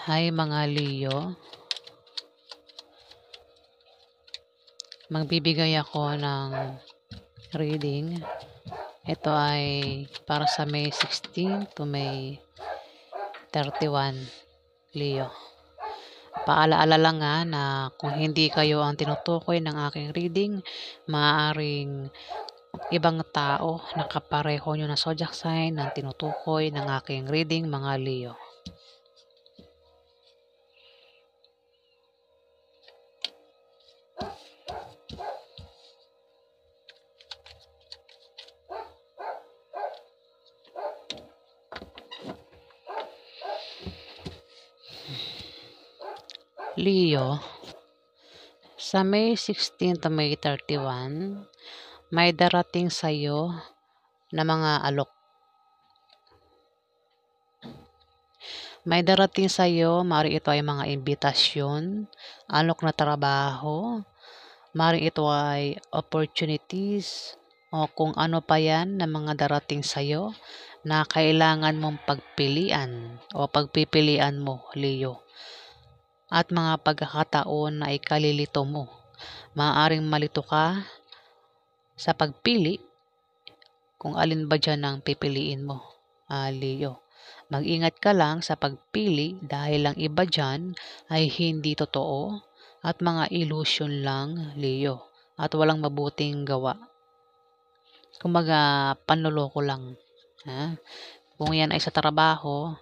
Hi mga Leo, magbibigay ako ng reading. Ito ay para sa May 16 to May 31, Leo. Paalaala lang na kung hindi kayo ang tinutukoy ng aking reading, maaaring ibang tao na kapareho nyo na zodiac sign ang tinutukoy ng aking reading mga Leo. Leo, sa May 16 to May 31, may darating sa'yo na mga alok. May darating sa'yo, maaaring ito ay mga imbitasyon, alok na trabaho, maaaring ito ay opportunities, o kung ano pa yan na mga darating sa'yo na kailangan mong pagpilian o pagpipilian mo, Leo. At mga pagkakataon na ikalilito mo. Maaaring malito ka sa pagpili kung alin ba dyan ang pipiliin mo, Leo. Mag-ingat ka lang sa pagpili dahil ang iba dyan ay hindi totoo at mga illusion lang, Leo. At walang mabuting gawa. Kumbaga, panloloko lang. Ha? Kung yan ay sa trabaho,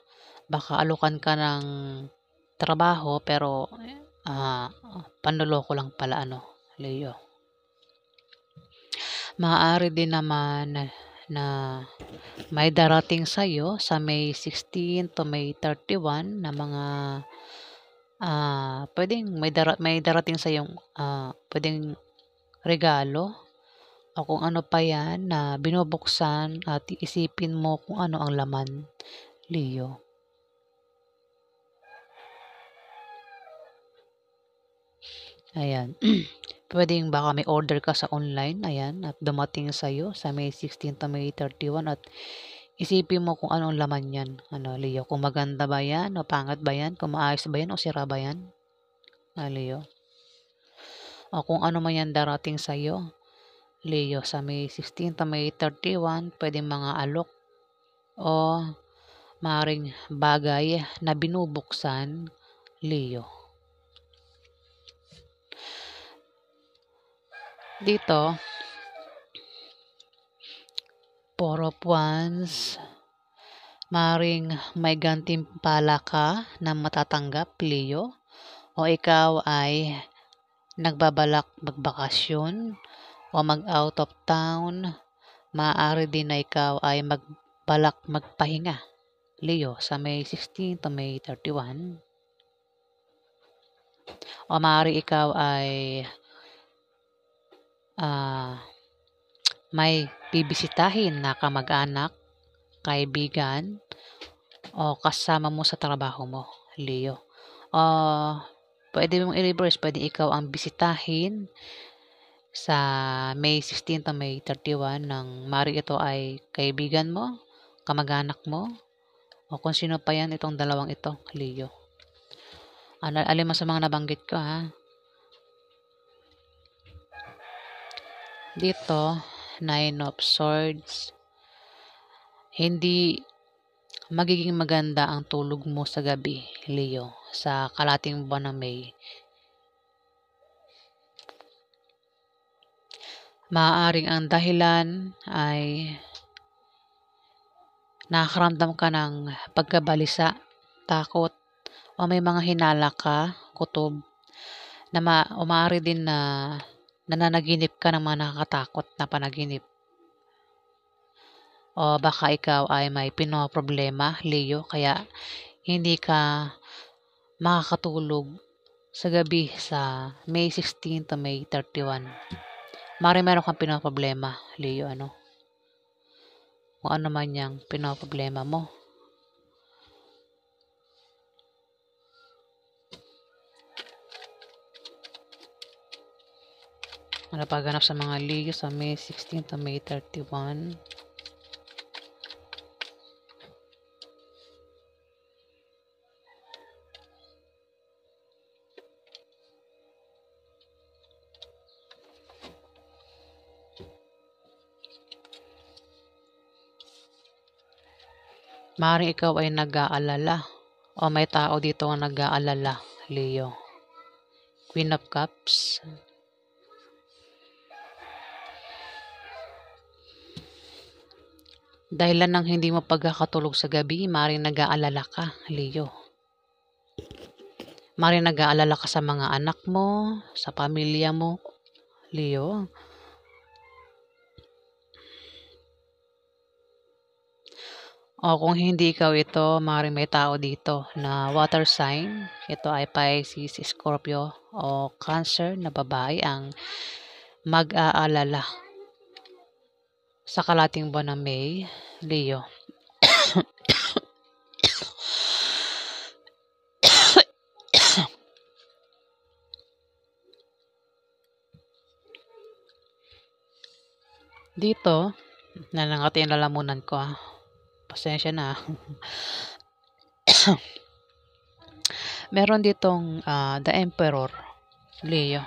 baka alukan ka ng trabaho pero panloloko lang pala, Leo. Maaari din naman na may darating sa'yo sa May 16 to May 31 na mga pwedeng may darating sa'yong pwedeng regalo o kung ano pa yan na binubuksan at iisipin mo kung ano ang laman, Leo. Ayan. Pwedeng baka may order ka sa online, ayan, at dumating sa'yo sa May 16 to May 31 at isipin mo kung anong laman yan, Leo. Kung maganda ba yan o pangit ba yan, kung maayos ba yan o sira ba yan, Leo. O kung ano man yan darating sa'yo, Leo, sa May 16 to May 31, pwedeng mga alok o maaaring bagay na binubuksan, Leo. Dito, Four of Wands, maaaring may gantimpala ka na matatanggap, Leo, o ikaw ay nagbabalak magbakasyon o mag-out of town. Maaari din na ikaw ay magbalak magpahinga, Leo, sa May 16 to May 31. O maaari ikaw ay may bibisitahin na kamag-anak, kaibigan, o kasama mo sa trabaho mo, Leo. O pwede mong i-reverse, pwede ikaw ang bisitahin sa May 16 to May 31 ng maaari ito ay kaibigan mo, kamag-anak mo, o kung sino pa yan itong dalawang ito, Leo. Alin mo sa mga nabanggit ko, ha? Dito, Nine of Swords. Hindi magiging maganda ang tulog mo sa gabi, Leo, sa kalating buwan ng May. Maaaring ang dahilan ay nakakaramdam ka ng pagkabalisa, takot, o may mga hinala ka, kutob, na maaari din na nananaginip ka ng mga nakakatakot na panaginip. O baka ikaw ay may pinoproblema, Leo, kaya hindi ka makakatulog sa gabi sa May 16 to May 31. Meron kang pinoproblema, Leo, kung ano man yung pinoproblema mo. Pagganap sa mga Leo sa May 16 to May 31. Maaaring ikaw ay nag-aalala o may tao dito ang nag-aalala, Leo. Queen of Cups. Dahilan ng hindi mo pagkakatulog sa gabi, maaaring nag-aalala ka, Leo. Maaaring nag-aalala ka sa mga anak mo, sa pamilya mo, Leo. O kung hindi ikaw ito, maaaring may tao dito na water sign. Ito ay Pisces, Scorpio o Cancer na babae ang mag-aalala sa kalating buwan ng May, Leo. Dito, nalangati ang lalamunan ko. Pasensya na. Meron ditong The Emperor, Leo.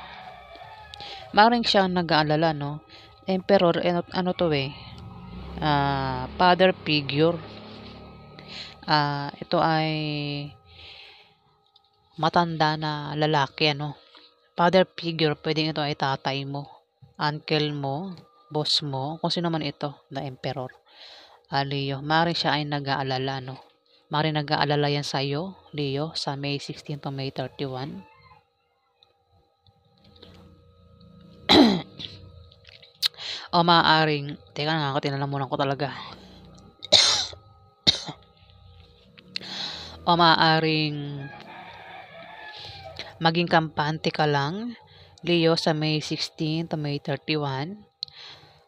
Maring siyang nag-aalala, no? Emperor, ano to eh? Father figure. Ito ay matanda na lalaki, ano? Father figure, pwedeng ito ay tatay mo, uncle mo, boss mo, kung sino man ito, The Emperor. Leo, maring siya ay nag-aalala, no? Maring nag-aalala yan sa'yo, Leo, sa May 16 to May 31. O maaaring, teka, nakakatinalamunan ko talaga. O maaaring maging kampante ka lang, Leo, sa May 16 to May 31.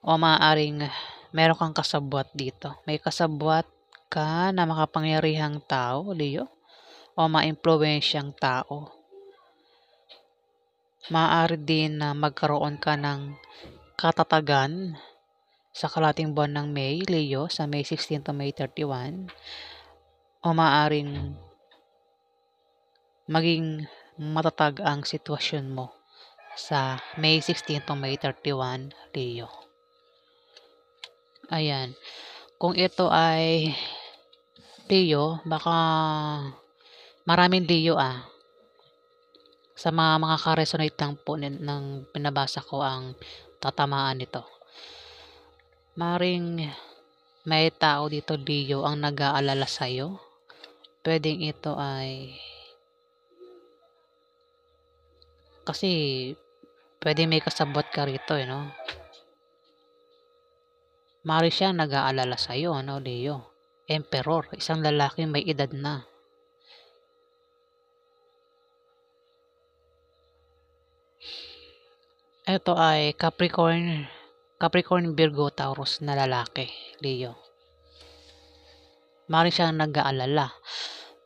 O maaaring meron kang kasabwat dito. May kasabwat ka na makapangyarihang tao, Leo, o maimpluwensyang tao. Maaari din na magkaroon ka ng katatagan sa kalating buwan ng May, Leo, sa May 16 to May 31. O maaaring maging matatag ang sitwasyon mo sa May 16 to May 31, Leo. Ayan. Kung ito ay Leo, baka maraming Leo sa mga ka-resonate lang po ng pinabasa ko ang tatamaan nito. Maring may tao dito, Leo, ang nag-aalala sa'yo. Pwedeng ito ay kasi pwede may kasabot ka rito, no? Mari siya nag-aalala sa'yo, ano, Leo? Emperor, isang lalaki may edad na. Ito ay Capricorn, Virgo, Taurus na lalaki, Leo. Mari siyang nag-aalala.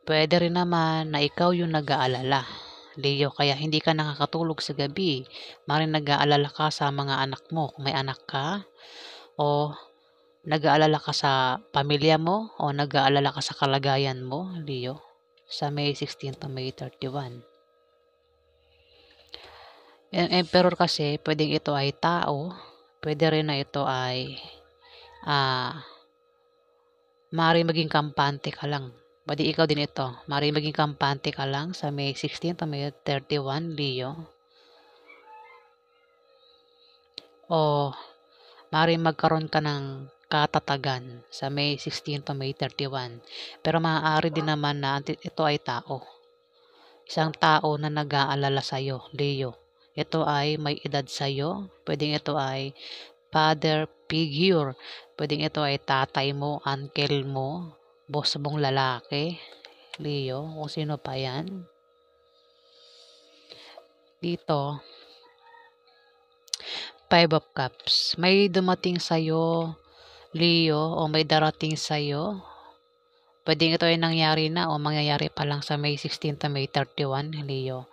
Pwede rin naman na ikaw yung nag-aalala, Leo, kaya hindi ka nakakatulog sa gabi. Mari nag-aalala ka sa mga anak mo, kung may anak ka, o nag-aalala ka sa pamilya mo, o nag-aalala ka sa kalagayan mo, Leo, sa May 16 to May 31. Yung emperor kasi, pwedeng ito ay tao, pwede rin na ito ay maaaring maging kampante ka lang. Pwede ikaw din ito. Maaaring maging kampante ka lang sa May 16 to May 31, Leo. O maaaring magkaroon ka ng katatagan sa May 16 to May 31. Pero maaari din naman na ito ay tao. Isang tao na nag-aalala sa'yo, Leo. Ito ay may edad sa'yo. Pwedeng ito ay father figure. Pwedeng ito ay tatay mo, uncle mo, boss mong lalaki, Leo, kung sino pa yan. Dito, 5 of Cups. May dumating sa'yo, Leo, o may darating sa'yo. Pwedeng ito ay nangyari na o mangyayari pa lang sa May 16 to May 31, Leo.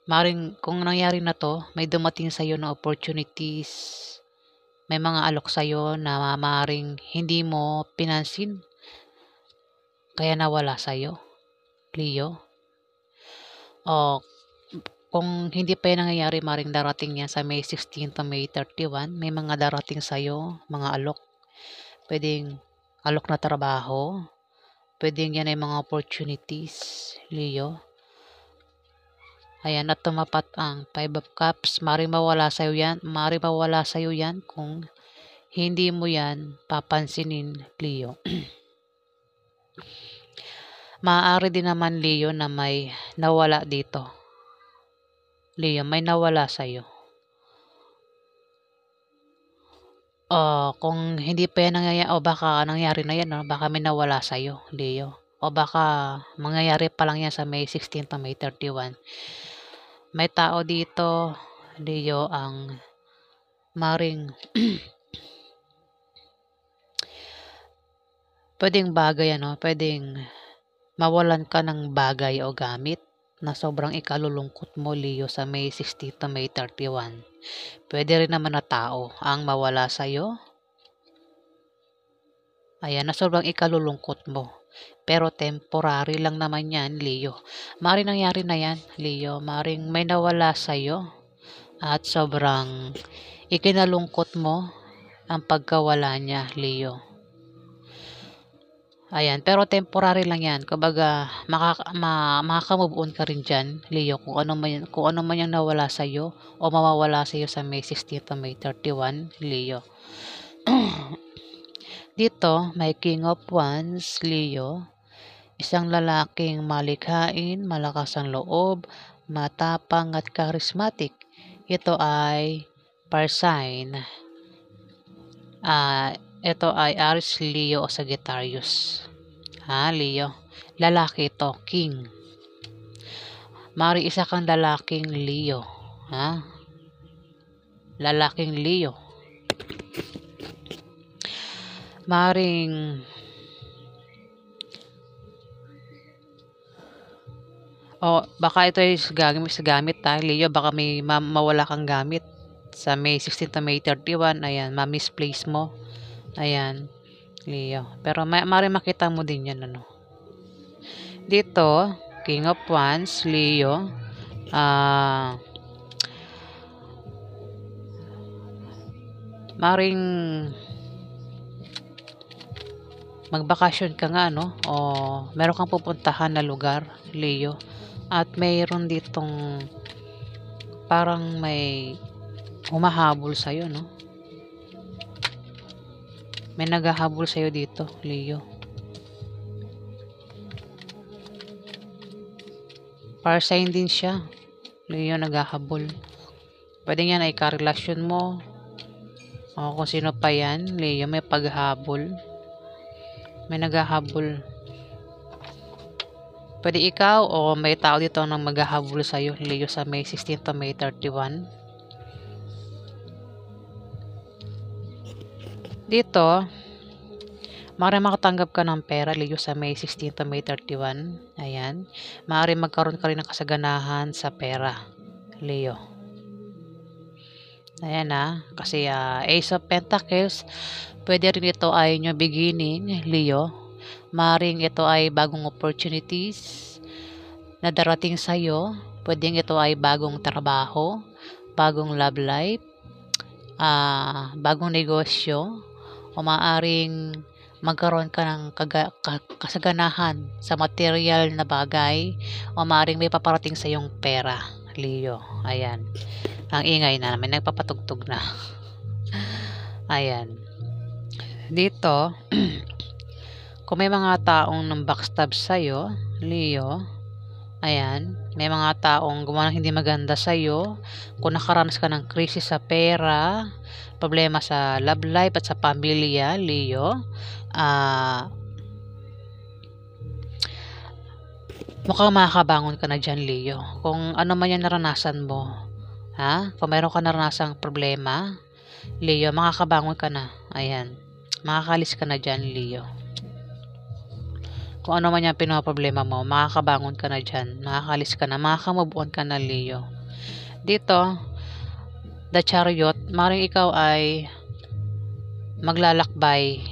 Maring kung nangyari na to, may dumating sa'yo na opportunities. May mga alok sa'yo na maring hindi mo pinansin. Kaya nawala sa'yo, Leo. O kung hindi pa yan nangyayari, maring darating yan sa May 16 to May 31. May mga darating sa'yo, mga alok. Pwedeng alok na trabaho. Pwedeng yan ay mga opportunities, Leo. Ayan, at tumapat ang 5 of Cups. Maring mawala sa'yo yan kung hindi mo yan papansinin, Leo. Maaari din naman, Leo, na may nawala dito. Leo, may nawala sa'yo. Kung hindi pa yan nangyayari, o baka nangyari na yan, no? Baka may nawala sa'yo, Leo. O baka mangyayari pa lang yan sa May 16 to May 31. May tao dito, Leo, ang maring pwedeng bagay, pwedeng mawalan ka ng bagay o gamit na sobrang ikalulungkot mo, Leo, sa May 16 to May 31. Pwede rin naman na tao ang mawala sa'yo. Ayan, na sobrang ikalulungkot mo. Pero temporary lang naman yan, Leo. Maring nangyari na yan, Leo. Maring may nawala sa'yo at sobrang ikinalungkot mo ang pagkawala niya, Leo. Ayan, pero temporary lang yan. Kumbaga, makaka-move on ka rin dyan, Leo, kung ano man yung nawala sa'yo o mawawala sa'yo sa May 16 to May 31, Leo. Dito, may King of Wands, Leo. Isang lalaking malikhain, malakas ang loob, matapang at charismatic. Ito ay fire sign. Ito ay Aries, Leo o Sagittarius. Leo. Lalaki ito, king. Mari isa kang lalaking Leo. Lalaking Leo. Maring baka ito ay sa gamit Leo. Baka may mawala kang gamit sa May 16 to May 31. Ayan, ma-misplace mo. Ayan, Leo. Pero maring makita mo din yan, Dito, King of Wands, Leo. Maring magbakasyon ka nga, o meron kang pupuntahan na lugar, Leo. At mayroon ditong parang may humahabol sa'yo, May naghahabol sa'yo dito, Leo. Fire sign din siya, Leo, naghahabol. Pwede yan ay karelasyon mo. O kung sino pa yan, Leo, may paghabol. May naghahabol. Pwede ikaw o may tao dito nang maghahabol sa'yo, Leo, sa May 16 to May 31. Dito, maaari makatanggap ka ng pera, Leo, sa May 16 to May 31. Ayan. Maaari magkaroon ka rin ng kasaganahan sa pera, Leo. Ayan kasi Ace of Pentacles, pwede rin ito ay new beginning, Leo. Maaring ito ay bagong opportunities na darating sa'yo. Pwedeng ito ay bagong trabaho, bagong love life, bagong negosyo, o maaring magkaroon ka ng kasaganahan sa material na bagay, o maaring may paparating sa iyong pera, Leo. Ayan. Ang ingay na, may nagpapatugtog na. Ayan. Dito, kung may mga taong nang backstab sa'yo, Leo, ayan, may mga taong gumawa ng hindi maganda sa'yo, kung nakaranas ka ng krisis sa pera, problema sa love life at sa pamilya, Leo, mukhang makakabangon ka na dyan, Leo. Kung ano man yung naranasan mo, kung meron ka naranasang problema, Leo, makakabangon ka na. Ayan, makakalis ka na dyan, Leo. Kung ano man yung pinoproblema mo, makakabangon ka na dyan, makakalis ka na, makakamove on ka na, Leo. Dito, the Chariot, maring ikaw ay maglalakbay.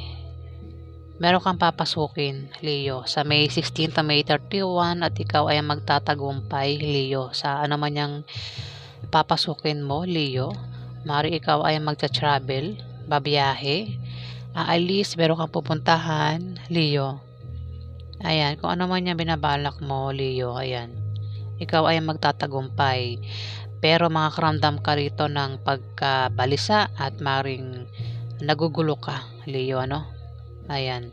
Meron kang papasukin, Leo, sa May 16 to May 31, at ikaw ay magtatagumpay, Leo, sa ano man yung papasukin mo, Leo. Maring ikaw ay magta-travel, babiyahe, aalis, meron kang pupuntahan, Leo. Ayan, kung ano man yung binabalak mo, Leo, ayan. Ikaw ay magtatagumpay. Pero makakaramdam ka rito ng pagkabalisa at maring nagugulo ka, Leo, ano? Ayan.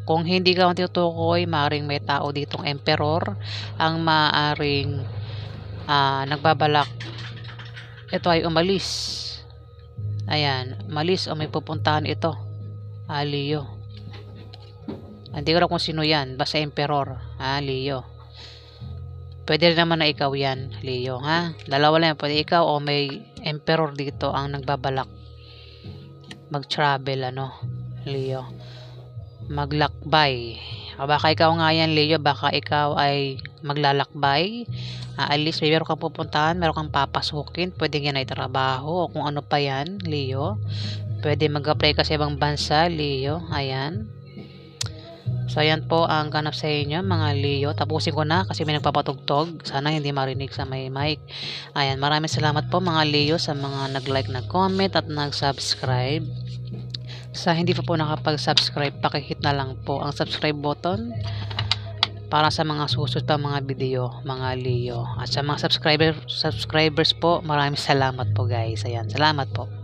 Kung hindi ka matutukoy, maring may tao ditong emperor ang maaring nagbabalak. Ito ay umalis. Ayan, umalis o may pupuntahan ito, Leo. Hindi ko alam kung sino yan, basta emperor, Leo. Pwede rin naman na ikaw yan, Leo, ha? Dalawa lang, pwede ikaw o may emperor dito ang nagbabalak mag-travel, Leo. Maglakbay. O baka ikaw nga yan, Leo, baka ikaw ay maglalakbay. Aalis, meron kang pupuntahan, meron kang papasukin, pwede yan ay trabaho o kung ano pa yan, Leo. Pwede mag-apply ka sa ibang bansa, Leo. Ayan. So, ayan po ang ganap sa inyo, mga Leo. Tapusin ko na kasi may nagpapatugtog. Sana hindi marinig sa may mic. Ayan, maraming salamat po mga Leo sa mga nag-like, nag-comment at nag-subscribe. Sa hindi pa po nakapag-subscribe, pakihit na lang po ang subscribe button para sa mga susunod pa mga video, mga Leo. At sa mga subscribers po, maraming salamat po guys. Ayan, salamat po.